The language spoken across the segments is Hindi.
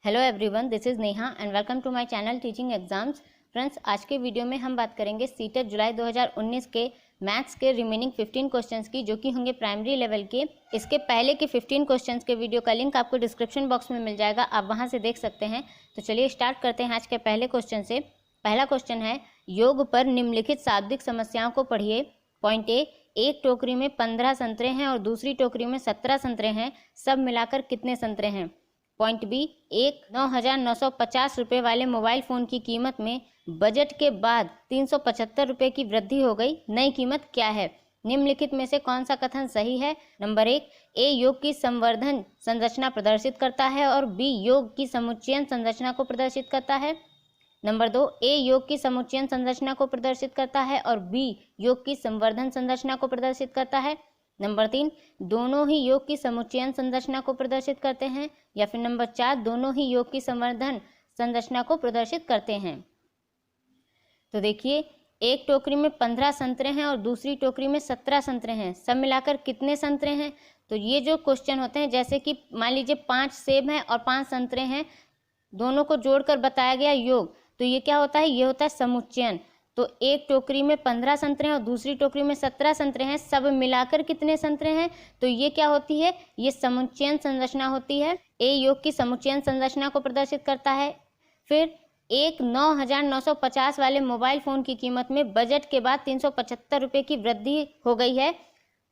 Hello everyone, this is Neha and welcome to my channel teaching exams. Friends, आज के वीडियो में हम बात करेंगे सीटेट जुलाई 2019 के मैथ्स के रिमेनिंग 15 क्वेश्चंस की, जो कि होंगे प्राइमरी लेवल के। इसके पहले के 15 क्वेश्चंस के वीडियो का लिंक आपको डिस्क्रिप्शन बॉक्स में मिल जाएगा, आप वहां से देख सकते हैं। तो चलिए स्टार्ट करते हैं आज के पहले क्वेश्चन से। पहला क्वेश्चन है, योग पर निम्नलिखित शाब्दिक समस्याओं को पढ़िए। पॉइंट ए, एक टोकरी में 15 संतरे हैं और दूसरी टोकरी में 17 संतरे हैं, सब मिलाकर कितने संतरे हैं। पॉइंट बी, एक 9,950 रुपये वाले मोबाइल फ़ोन की कीमत में बजट के बाद 375 रुपये की वृद्धि हो गई, नई कीमत क्या है। निम्नलिखित में से कौन सा कथन सही है। नंबर एक, ए योग की संवर्धन संरचना प्रदर्शित करता है और बी योग की समुच्चयन संरचना को प्रदर्शित करता है। नंबर दो, ए योग की समुच्चयन संरचना को प्रदर्शित करता है और बी योग की संवर्धन संरचना को प्रदर्शित करता है। नंबर तीन, दोनों ही योग की समुच्चयन संरचना को प्रदर्शित करते हैं। या फिर नंबर चार, दोनों ही योग की संवर्धन संरचना को प्रदर्शित करते हैं। तो देखिए, एक टोकरी में 15 संतरे हैं और दूसरी टोकरी में 17 संतरे हैं, सब मिलाकर कितने संतरे हैं। तो ये जो क्वेश्चन होते हैं, जैसे कि मान लीजिए 5 सेब हैं और 5 संतरे हैं, दोनों को जोड़कर बताया गया योग, तो ये क्या होता है, ये होता है समुच्चयन। तो एक टोकरी में 15 संतरे हैं और दूसरी टोकरी में 17 संतरे हैं, सब मिलाकर कितने संतरे हैं। तो ये क्या होती है, ये समुच्चयन संरचना होती है। ए योग की समुच्चयन संरचना को प्रदर्शित करता है। फिर एक 9,950 वाले मोबाइल फ़ोन की कीमत में बजट के बाद 375 रुपये की वृद्धि हो गई है,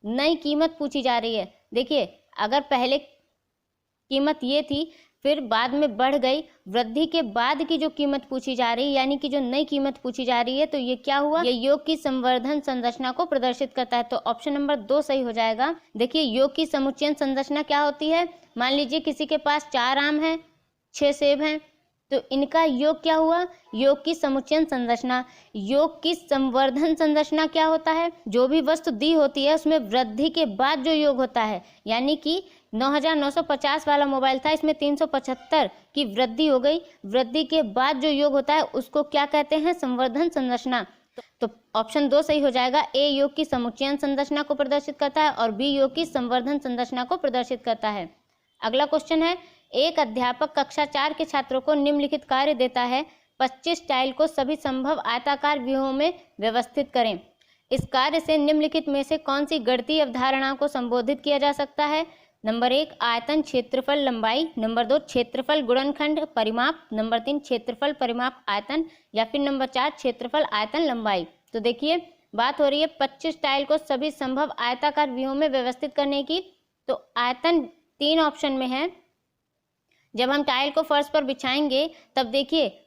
नई कीमत पूछी जा रही है। देखिए, अगर पहले कीमत ये थी, फिर बाद में बढ़ गई, वृद्धि के बाद की जो कीमत पूछी जा रही है, यानी कि जो नई कीमत पूछी जा रही है, तो ये क्या हुआ, ये योग की संवर्धन संरचना को प्रदर्शित करता है। तो ऑप्शन नंबर 2 सही हो जाएगा। देखिए, योग की समुच्चयन संरचना क्या होती है। मान लीजिए किसी के पास 4 आम हैं, 6 सेब हैं, तो इनका योग क्या हुआ, योग की समुच्चयन संरचना। योग की संवर्धन संरचना क्या होता है, जो भी वस्तु दी होती है उसमें वृद्धि के बाद जो योग होता है, यानी कि 9,950 वाला मोबाइल था, इसमें 375 की वृद्धि हो गई, वृद्धि के बाद जो योग होता है उसको क्या कहते हैं, संवर्धन संरचना। तो ऑप्शन 2 सही हो जाएगा। ए योग की समुच्चयन संरचना को प्रदर्शित करता है और बी योग की संवर्धन संरचना को प्रदर्शित करता है। अगला क्वेश्चन है, एक अध्यापक कक्षा 4 के छात्रों को निम्नलिखित कार्य देता है, 25 टाइल को सभी संभव आयताकार व्यूहों में व्यवस्थित करें। इस कार्य से निम्नलिखित में से कौन सी गणितीय अवधारणाओं को संबोधित किया जा सकता है। नंबर एक, आयतन क्षेत्रफल लंबाई। नंबर 2, क्षेत्रफल गुणनखंड परिमाप। नंबर 3, क्षेत्रफल परिमाप आयतन। या फिर नंबर 4, क्षेत्रफल आयतन लंबाई। तो देखिए, बात हो रही है 25 टाइल को सभी संभव आयताकार व्यूहों में व्यवस्थित करने की। तो आयतन 3 ऑप्शन में है। जब हम टाइल को फर्श पर बिछाएंगे तब देखिए,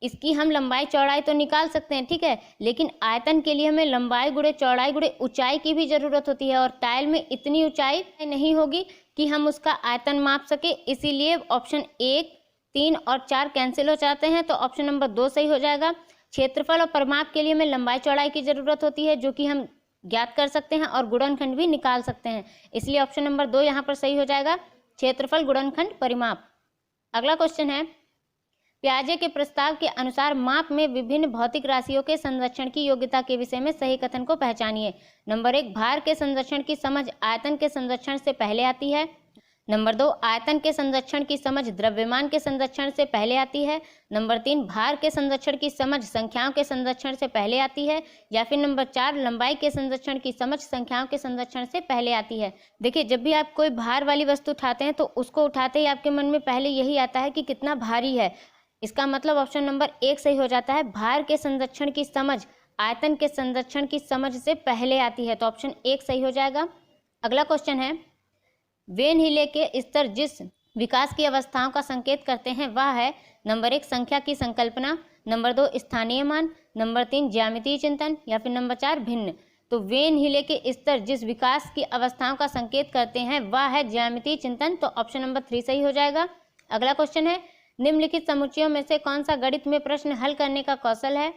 इसकी हम लंबाई चौड़ाई तो निकाल सकते हैं, ठीक है, लेकिन आयतन के लिए हमें लंबाई गुणे चौड़ाई गुणे ऊंचाई की भी जरूरत होती है, और टाइल में इतनी ऊंचाई नहीं होगी कि हम उसका आयतन माप सके। इसीलिए ऑप्शन 1, 3 और 4 कैंसिल हो जाते हैं, तो ऑप्शन नंबर 2 सही हो जाएगा। क्षेत्रफल और परिमाप के लिए हमें लंबाई चौड़ाई की जरूरत होती है, जो कि हम ज्ञात कर सकते हैं, और गुणनखंड भी निकाल सकते हैं, इसलिए ऑप्शन नंबर 2 यहाँ पर सही हो जाएगा, क्षेत्रफल गुणनखंड परिमाप। अगला क्वेश्चन है, पियाजे के प्रस्ताव के अनुसार माप में विभिन्न भौतिक राशियों के संरक्षण की योग्यता के विषय में सही कथन को पहचानिए। नंबर 1, भार के संरक्षण की समझ आयतन के संरक्षण से पहले आती है। नंबर 2, आयतन के संरक्षण की समझ द्रव्यमान के संरक्षण से पहले आती है। नंबर 3, भार के संरक्षण की समझ संख्याओं के संरक्षण से पहले आती है। या फिर नंबर 4, लंबाई के संरक्षण की समझ संख्याओं के संरक्षण से पहले आती है। देखिए, जब भी आप कोई भार वाली वस्तु उठाते हैं तो उसको उठाते ही आपके मन में पहले यही आता है कि कितना भारी है। इसका मतलब ऑप्शन नंबर 1 सही हो जाता है। भार के संरक्षण की समझ आयतन के संरक्षण की समझ से पहले आती है, तो ऑप्शन 1 सही हो जाएगा। अगला क्वेश्चन है, वेन हिले के स्तर जिस विकास की अवस्थाओं का संकेत करते हैं वह है। नंबर 1, संख्या की संकल्पना। नंबर 2, स्थानीय मान। नंबर 3, ज्यामितीय चिंतन। या फिर नंबर 4, भिन्न। तो वेन हिले के स्तर जिस विकास की अवस्थाओं का संकेत करते हैं वह है ज्यामितीय चिंतन, तो ऑप्शन नंबर 3 सही हो जाएगा। अगला क्वेश्चन है, निम्नलिखित समुच्चयों में से कौन सा गणित में प्रश्न हल करने का कौशल है।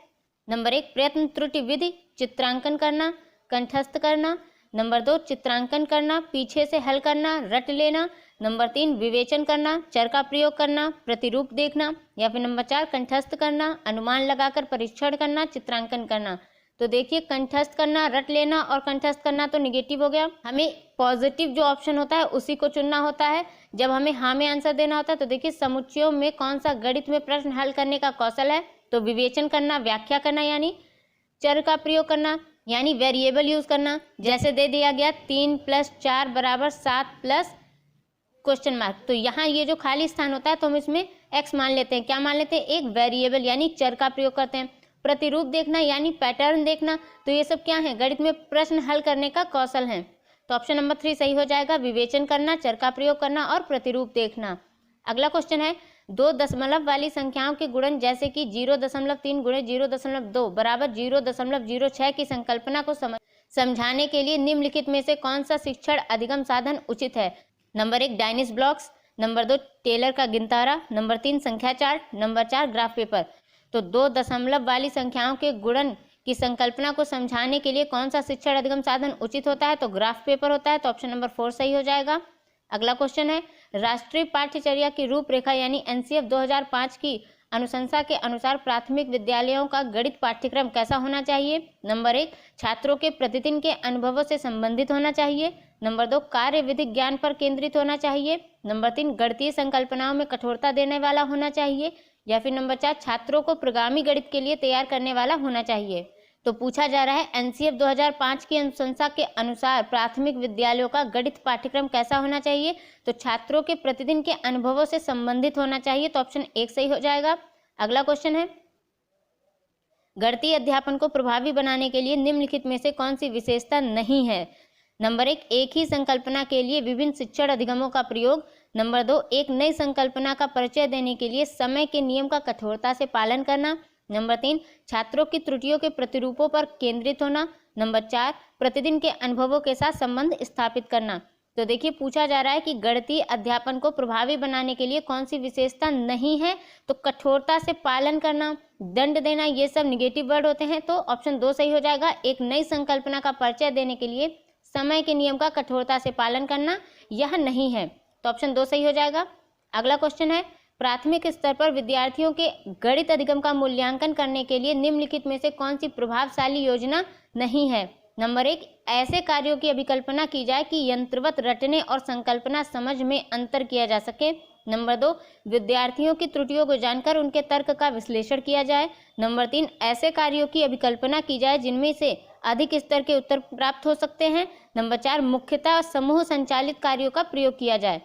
नंबर 1, प्रयत्न त्रुटि विधि, चित्रांकन करना, कंठस्थ करना। नंबर 2, चित्रांकन करना, पीछे से हल करना, रट लेना। नंबर 3, विवेचन करना, चर का प्रयोग करना, प्रतिरूप देखना। या फिर नंबर 4, कंठस्थ करना, अनुमान लगाकर परीक्षण करना, चित्रांकन करना। तो देखिए कंठस्थ करना, रट लेना और कंठस्थ करना तो निगेटिव हो गया। हमें पॉजिटिव जो ऑप्शन होता है उसी को चुनना होता है जब हमें हाँ में आंसर देना होता है। तो देखिए समुच्चयों में कौन सा गणित में प्रश्न हल करने का कौशल है, तो विवेचन करना, व्याख्या करना यानी चर का प्रयोग करना यानी वेरिएबल यूज करना। जैसे दे दिया गया 3 + 4 = 7 प्लस क्वेश्चन मार्क, तो यहाँ ये जो खाली स्थान होता है तो हम इसमें x मान लेते हैं। क्या मान लेते हैं? एक वेरिएबल यानी चर का प्रयोग करते हैं। प्रतिरूप देखना यानी पैटर्न देखना, तो ये सब क्या है? गणित में प्रश्न हल करने का कौशल है। तो ऑप्शन नंबर 3 सही हो जाएगा, विवेचन करना, चर का प्रयोग करना और प्रतिरूप देखना। अगला क्वेश्चन है 2 दशमलव वाली संख्याओं के गुणन जैसे कि 0.3 × 0.2 = 0.06 की संकल्पना को समझाने के लिए निम्नलिखित में से कौन सा शिक्षण अधिगम साधन उचित है? नंबर 1 डायनिस ब्लॉक्स, नंबर 2 टेलर का गिनतारा, नंबर 3 संख्या चार्ट, नंबर 4 ग्राफ पेपर। तो 2 दशमलव वाली संख्याओं के गुणन की संकल्पना को समझाने के लिए कौन सा शिक्षण अधिगम साधन उचित होता है? तो ग्राफ पेपर होता है। तो ऑप्शन नंबर 4 सही हो जाएगा। अगला क्वेश्चन है राष्ट्रीय पाठ्यचर्या की रूपरेखा यानी एनसीएफ 2005 की अनुशंसा के अनुसार प्राथमिक विद्यालयों का गणित पाठ्यक्रम कैसा होना चाहिए? नंबर 1 छात्रों के प्रतिदिन के अनुभवों से संबंधित होना चाहिए, नंबर 2 कार्य विधिक ज्ञान पर केंद्रित होना चाहिए, नंबर 3 गणितीय संकल्पनाओं में कठोरता देने वाला होना चाहिए, या फिर नंबर 4 छात्रों को प्रगामी गणित के लिए तैयार करने वाला होना चाहिए। तो पूछा जा रहा है एनसीएफ 2005 की अनुशंसा के अनुसार प्राथमिक विद्यालयों का गणित पाठ्यक्रम कैसा होना चाहिए? तो छात्रों के प्रतिदिन के अनुभवों से संबंधित होना चाहिए। तो ऑप्शन 1 सही हो जाएगा। अगला क्वेश्चन है गणितीय अध्यापन को प्रभावी बनाने के लिए निम्नलिखित में से कौन सी विशेषता नहीं है? नंबर 1 एक ही संकल्पना के लिए विभिन्न शिक्षण अधिगमों का प्रयोग, नंबर 2 एक नई संकल्पना का परिचय देने के लिए समय के नियम का कठोरता से पालन करना, नंबर 3 छात्रों की त्रुटियों के प्रतिरूपों पर केंद्रित होना, नंबर 4 प्रतिदिन के अनुभवों के साथ संबंध स्थापित करना। तो देखिए पूछा जा रहा है कि गणितीय अध्यापन को प्रभावी बनाने के लिए कौन सी विशेषता नहीं है? तो कठोरता से पालन करना, दंड देना, ये सब निगेटिव वर्ड होते हैं। तो ऑप्शन 2 सही हो जाएगा। एक नई संकल्पना का परिचय देने के लिए समय के नियम का कठोरता से पालन करना, यह नहीं है। तो ऑप्शन 2 सही हो जाएगा। अगला क्वेश्चन है प्राथमिक स्तर पर विद्यार्थियों के गणित अधिगम का मूल्यांकन करने के लिए निम्नलिखित में से कौन सी प्रभावशाली योजना नहीं है? नंबर 1 ऐसे कार्यों की अभिकल्पना की जाए कि यंत्रवत रटने और संकल्पना समझ में अंतर किया जा सके, नंबर 2 विद्यार्थियों की त्रुटियों को जानकर उनके तर्क का विश्लेषण किया जाए, नंबर 3 ऐसे कार्यों की अभिकल्पना की जाए जिनमें से अधिक स्तर के उत्तर प्राप्त हो सकते हैं, नंबर 4 मुख्यतः समूह संचालित कार्यों का प्रयोग किया जाए।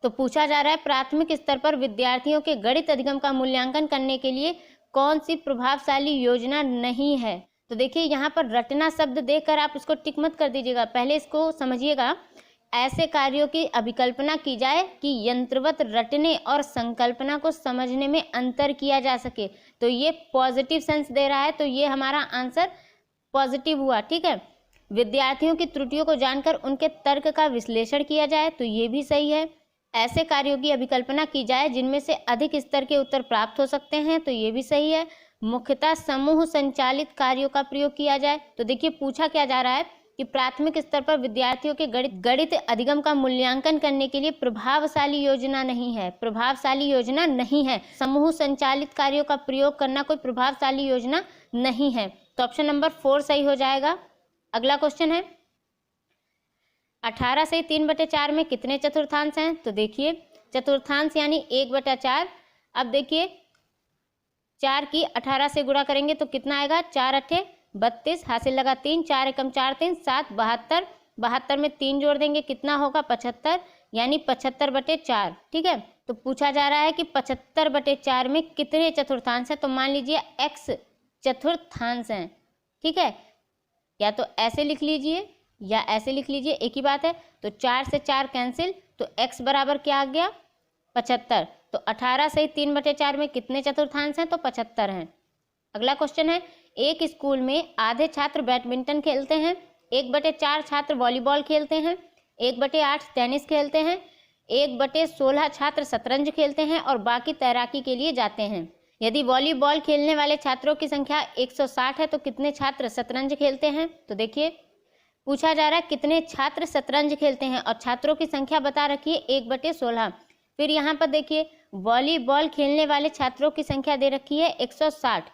तो पूछा जा रहा है प्राथमिक स्तर पर विद्यार्थियों के गणित अधिगम का मूल्यांकन करने के लिए कौन सी प्रभावशाली योजना नहीं है? तो देखिए यहाँ पर रटना शब्द देखकर आप इसको टिक मत कर दीजिएगा, पहले इसको समझिएगा। ऐसे कार्यों की अभिकल्पना की जाए कि यंत्रवत रटने और संकल्पना को समझने में अंतर किया जा सके, तो ये पॉजिटिव सेंस दे रहा है, तो ये हमारा आंसर पॉजिटिव हुआ। ठीक है, विद्यार्थियों की त्रुटियों को जानकर उनके तर्क का विश्लेषण किया जाए, तो ये भी सही है। ऐसे कार्यों की अभिकल्पना की जाए जिनमें से अधिक स्तर के उत्तर प्राप्त हो सकते हैं, तो ये भी सही है। मुख्यतः समूह संचालित कार्यों का प्रयोग किया जाए, तो देखिए पूछा क्या जा रहा है कि प्राथमिक स्तर पर विद्यार्थियों के गणित अधिगम का मूल्यांकन करने के लिए प्रभावशाली योजना नहीं है, प्रभावशाली योजना नहीं है। समूह संचालित कार्यों का प्रयोग करना कोई प्रभावशाली योजना नहीं है, तो ऑप्शन नंबर 4 सही हो जाएगा। अगला क्वेश्चन है 18 से 3/4 में कितने चतुर्थांश हैं? तो देखिए चतुर्थांश यानी 1/4। अब देखिए 4 की 18 से गुणा करेंगे तो कितना आएगा? 4 × 8 = 32, हासिल लगा 3, 4 × 4 = 3, 7 72, 72 में 3 जोड़ देंगे कितना होगा? 75, यानी 75/4। ठीक है, तो पूछा जा रहा है कि 75/4 में कितने चतुर्थांश हैं? तो मान लीजिए x चतुर्थांश हैं। ठीक है, या तो ऐसे लिख लीजिए या ऐसे लिख लीजिए, एक ही बात है। तो 4 से 4 कैंसिल, तो x बराबर क्या आ गया? 75। तो 18 से 3/4 में कितने चतुर्थांश हैं? तो 75 हैं। अगला क्वेश्चन है एक स्कूल में आधे छात्र बैडमिंटन खेलते हैं, 1/4 छात्र वॉलीबॉल खेलते हैं, 1/8 टेनिस खेलते हैं, 1/16 छात्र शतरंज खेलते हैं और बाकी तैराकी के लिए जाते हैं। यदि वॉलीबॉल खेलने वाले छात्रों की संख्या 160 है तो कितने छात्र शतरंज खेलते हैं? तो देखिए पूछा जा रहा है कितने छात्र शतरंज खेलते हैं और छात्रों की संख्या बता रखी है 1/16। फिर यहाँ पर देखिए वॉलीबॉल खेलने वाले छात्रों की संख्या दे रखी है 160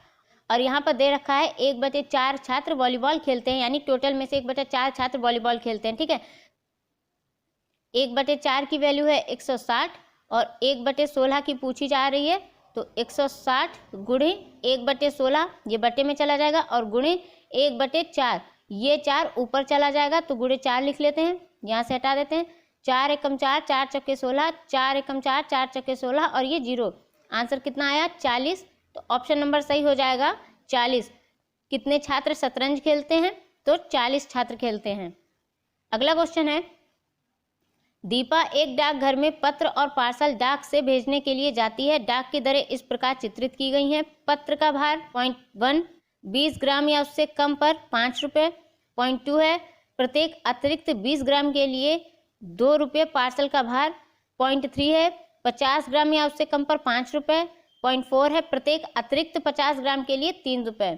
और यहाँ पर दे रखा है 1/4 छात्र वॉलीबॉल खेलते हैं, यानी टोटल में से 1/4 छात्र वॉलीबॉल खेलते हैं। ठीक है, 1/4 की वैल्यू है 160 और 1/16 की पूछी जा रही है, तो 160 गुणे 1/16 ये बटे में चला जाएगा और गुणे 1/4 ये 4 ऊपर चला जाएगा, तो गुणे 4 लिख लेते हैं, यहाँ से हटा देते हैं। 4 एकम 4, 4 चक्के 16, 4 एकम 4, 4 चक्के 16 और ये 0। आंसर कितना आया? 40। तो ऑप्शन नंबर सही हो जाएगा 40। कितने छात्र शतरंज खेलते हैं? तो 40 छात्र खेलते हैं। अगला क्वेश्चन है, दीपा एक डाकघर में पत्र और पार्सल डाक से भेजने के लिए जाती है। डाक की दरें इस प्रकार चित्रित की गई हैं। पत्र का भार 0.1 20 ग्राम या उससे कम पर 5 रुपये। 0.2 है प्रत्येक अतिरिक्त 20 ग्राम के लिए 2 रुपये पार्सल का भार। 0.3 है 50 ग्राम या उससे कम पर 5 रुपये। 0.4 है प्रत्येक अतिरिक्त 50 ग्राम के लिए 3 रुपये।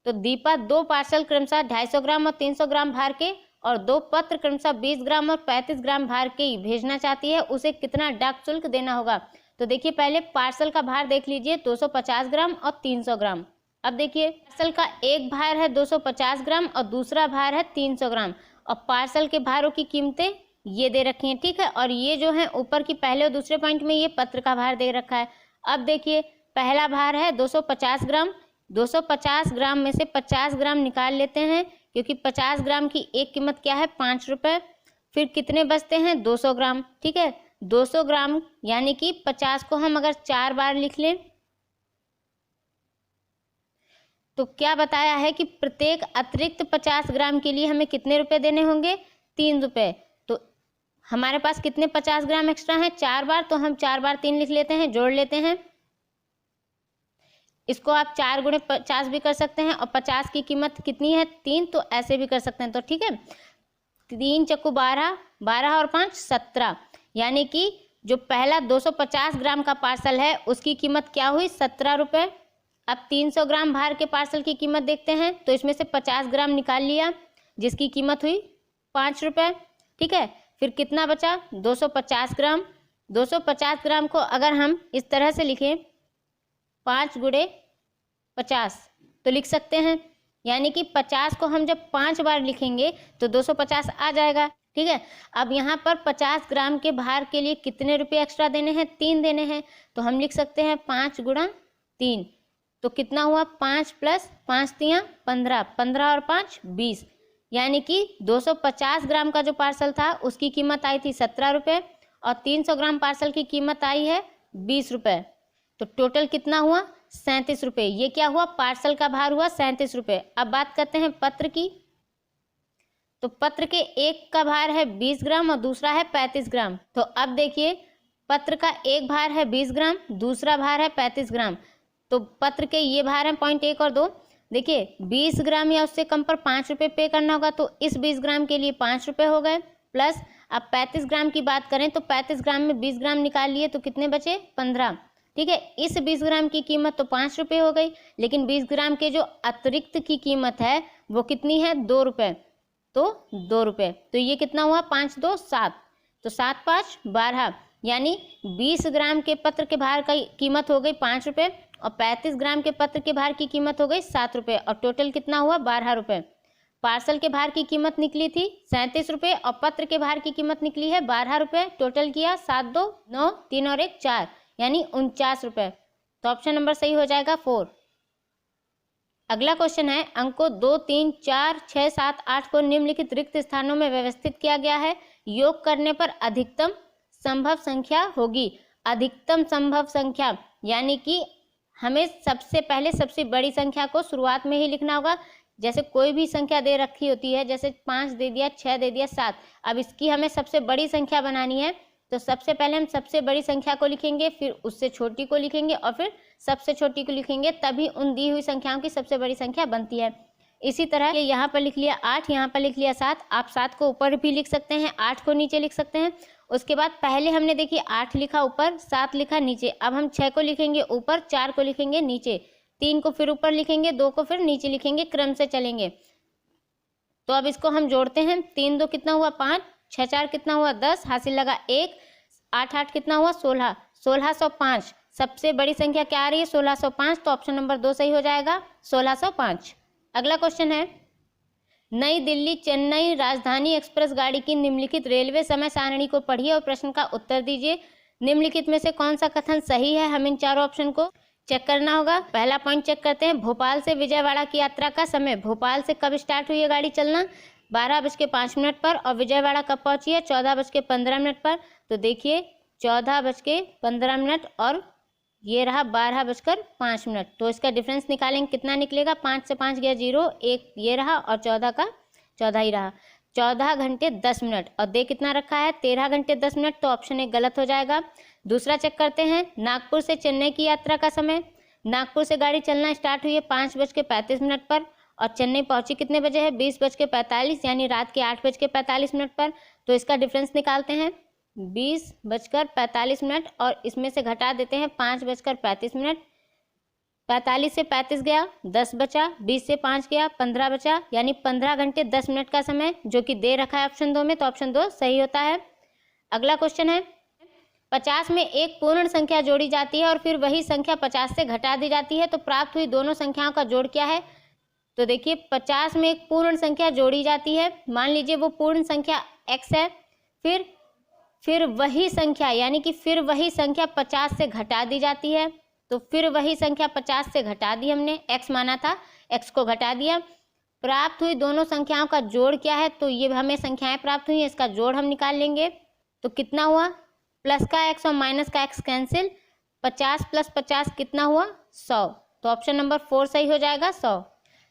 तो दीपा 2 पार्सल क्रमशः 250 ग्राम और 300 ग्राम भार के और 2 पत्र क्रमशः 20 ग्राम और 35 ग्राम भार के ही भेजना चाहती है। उसे कितना डाक शुल्क देना होगा? तो देखिए पहले पार्सल का भार देख लीजिए 250 ग्राम और 300 ग्राम। अब देखिए पार्सल का एक भार है 250 ग्राम और दूसरा भार है 300 ग्राम और पार्सल के भारों की कीमतें ये दे रखी हैं। ठीक है, और ये जो है ऊपर की पहले और दूसरे पॉइंट में ये पत्र का भार दे रखा है। अब देखिए पहला भार है 250 ग्राम। 250 ग्राम में से 50 ग्राम निकाल लेते हैं क्योंकि 50 ग्राम की एक कीमत क्या है? 5 रुपये। फिर कितने बचते हैं? 200 ग्राम। ठीक है, 200 ग्राम यानी कि 50 को हम अगर 4 बार लिख लें तो क्या बताया है कि प्रत्येक अतिरिक्त 50 ग्राम के लिए हमें कितने रुपए देने होंगे? 3 रुपये। तो हमारे पास कितने 50 ग्राम एक्स्ट्रा हैं? 4 बार, तो हम 4 बार 3 लिख लेते हैं, जोड़ लेते हैं। इसको आप 4 गुणे 50 भी कर सकते हैं और 50 की कीमत कितनी है? 3, तो ऐसे भी कर सकते हैं। तो ठीक है, 3 चक्कू 12, 12 और 5 17, यानी कि जो पहला 250 ग्राम का पार्सल है उसकी कीमत क्या हुई? 17 रुपये। अब 300 ग्राम भार के पार्सल की कीमत देखते हैं, तो इसमें से 50 ग्राम निकाल लिया जिसकी कीमत हुई 5 रुपये। ठीक है, फिर कितना बचा? 250 ग्राम। 250 ग्राम को अगर हम इस तरह से लिखें 5 गुणे 50 तो लिख सकते हैं, यानी कि 50 को हम जब 5 बार लिखेंगे तो 250 आ जाएगा। ठीक है, अब यहाँ पर 50 ग्राम के भार के लिए कितने रुपये एक्स्ट्रा देने हैं? 3 देने हैं, तो हम लिख सकते हैं 5 गुणा 3। तो कितना हुआ? 5 + 5 × 15, 15 और 5 20, यानी कि 250 ग्राम का जो पार्सल था उसकी कीमत आई थी 17 रुपये और 300 ग्राम पार्सल की कीमत आई है 20 रुपये। तो टोटल कितना हुआ? 37 रुपये। ये क्या हुआ? पार्सल का भार हुआ 37 रुपये। अब बात करते हैं पत्र की। तो पत्र के एक का भार है 20 ग्राम और दूसरा है 35 ग्राम। तो अब देखिए पत्र का एक भार है 20 ग्राम, दूसरा भार है 35 ग्राम। तो पत्र के ये भार हैं 0.1 और 2। देखिए 20 ग्राम या उससे कम पर 5 रुपये पे करना होगा, तो इस 20 ग्राम के लिए 5 रुपये हो गए। प्लस अब 35 ग्राम की बात करें तो 35 ग्राम में 20 ग्राम निकाल लिए तो कितने बचे? 15। ठीक है, इस 20 ग्राम की कीमत तो 5 रुपये हो गई, लेकिन 20 ग्राम के जो अतिरिक्त की कीमत है वो कितनी है? 2 रुपये। तो 2 रुपये, तो ये कितना हुआ? 5 2 7, तो 7 5 12, यानी 20 ग्राम के पत्र के भार की कीमत हो गई 5 रुपये और 35 ग्राम के पत्र के भार की कीमत हो गई 7 रुपये और टोटल कितना हुआ? 12 रुपये। पार्सल के भार की कीमत निकली थी 37 रुपये और पत्र के भार की कीमत निकली है 12 रुपये। टोटल किया 7 2 9 3 और 1 4, यानी 49 रुपये। तो ऑप्शन नंबर सही हो जाएगा 4। अगला क्वेश्चन है, अंकों 2 3 4 6 7 8 को निम्नलिखित रिक्त स्थानों में व्यवस्थित किया गया है। योग करने पर अधिकतम संभव संख्या होगी। अधिकतम संभव संख्या यानी कि हमें सबसे पहले सबसे बड़ी संख्या को शुरुआत में ही लिखना होगा। जैसे कोई भी संख्या दे रखी होती है, जैसे 5 दे दिया, 6 दे दिया, 7, अब इसकी हमें सबसे बड़ी संख्या बनानी है, तो सबसे पहले हम सबसे बड़ी संख्या को लिखेंगे, फिर उससे छोटी को लिखेंगे और फिर सबसे छोटी को लिखेंगे, तभी उन दी हुई संख्याओं की सबसे बड़ी संख्या बनती है। इसी तरह ये यहाँ पर लिख लिया 8, यहाँ पर लिख लिया 7, आप 7 को ऊपर भी लिख सकते हैं, 8 को नीचे लिख सकते हैं। उसके बाद पहले हमने देखिए 8 लिखा ऊपर, 7 लिखा नीचे, अब हम 6 को लिखेंगे ऊपर, 4 को लिखेंगे नीचे, 3 को फिर ऊपर लिखेंगे, 2 को फिर नीचे लिखेंगे, क्रम से चलेंगे। तो अब इसको हम जोड़ते हैं, 3 2 कितना हुआ 5, 6 4 कितना हुआ 10, हासिल लगा 1, 8 8 कितना हुआ 16, 1605, सबसे बड़ी संख्या क्या आ रही है? 1605, तो ऑप्शन नंबर 2 सही हो जाएगा, 1605। अगला क्वेश्चन है, नई दिल्ली चेन्नई राजधानी एक्सप्रेस गाड़ी की निम्नलिखित रेलवे समय सारणी को पढ़िए और प्रश्न का उत्तर दीजिए। निम्नलिखित में से कौन सा कथन सही है? हम इन चारों ऑप्शन को चेक करना होगा। पहला पॉइंट चेक करते हैं, भोपाल से विजयवाड़ा की यात्रा का समय। भोपाल से कब स्टार्ट हुई है गाड़ी चलना? 12:05 पर। और विजयवाड़ा कब पहुंची है? 14:15 पर। तो देखिए 14:15 और ये रहा 12:05। तो इसका डिफरेंस निकालेंगे, कितना निकलेगा? 5 से 5 गया 0, 1 ये रहा और 14 का 14 ही रहा। 14 घंटे 10 मिनट। और दे कितना रखा है? 13 घंटे 10 मिनट। तो ऑप्शन एक गलत हो जाएगा। दूसरा चेक करते हैं, नागपुर से चेन्नई की यात्रा का समय। नागपुर से गाड़ी चलना स्टार्ट हुई है 5:35 पर और चेन्नई पहुंची कितने बजे है? 20:45, यानी रात के 8:45 पर। तो इसका डिफरेंस निकालते हैं, 20:45 और इसमें से घटा देते हैं 5:35। 45 से 35 गया 10 बचा, 20 से 5 गया 15 बचा, यानी 15 घंटे 10 मिनट का समय जो कि दे रखा है ऑप्शन 2 में। तो ऑप्शन 2 सही होता है। अगला क्वेश्चन है, 50 में एक पूर्ण संख्या जोड़ी जाती है और फिर वही संख्या 50 से घटा दी जाती है, तो प्राप्त हुई दोनों संख्याओं का जोड़ क्या है? तो देखिए 50 में एक पूर्ण संख्या जोड़ी जाती है, मान लीजिए वो पूर्ण संख्या x है, फिर वही संख्या यानी कि फिर वही संख्या 50 से घटा दी जाती है। तो फिर वही संख्या 50 से घटा दी, हमने x माना था, x को घटा दिया। प्राप्त हुई दोनों संख्याओं का जोड़ क्या है? तो ये हमें संख्याएं प्राप्त हुई, इसका जोड़ हम निकाल लेंगे। तो कितना हुआ? प्लस का x और माइनस का x कैंसिल, 50 + 50 कितना हुआ? 100। तो ऑप्शन नंबर 4 सही हो जाएगा, 100।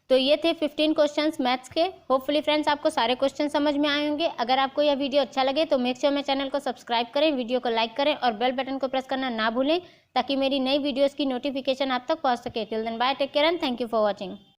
तो ये थे 15 क्वेश्चंस मैथ्स के। होपफुली फ्रेंड्स आपको सारे क्वेश्चन समझ में आए होंगे। अगर आपको यह वीडियो अच्छा लगे तो मेक श्योर मेरे चैनल को सब्सक्राइब करें, वीडियो को लाइक करें और बेल बटन को प्रेस करना ना भूलें ताकि मेरी नई वीडियोस की नोटिफिकेशन आप तक पहुंच सके। Till then bye, take care and thank you for watching.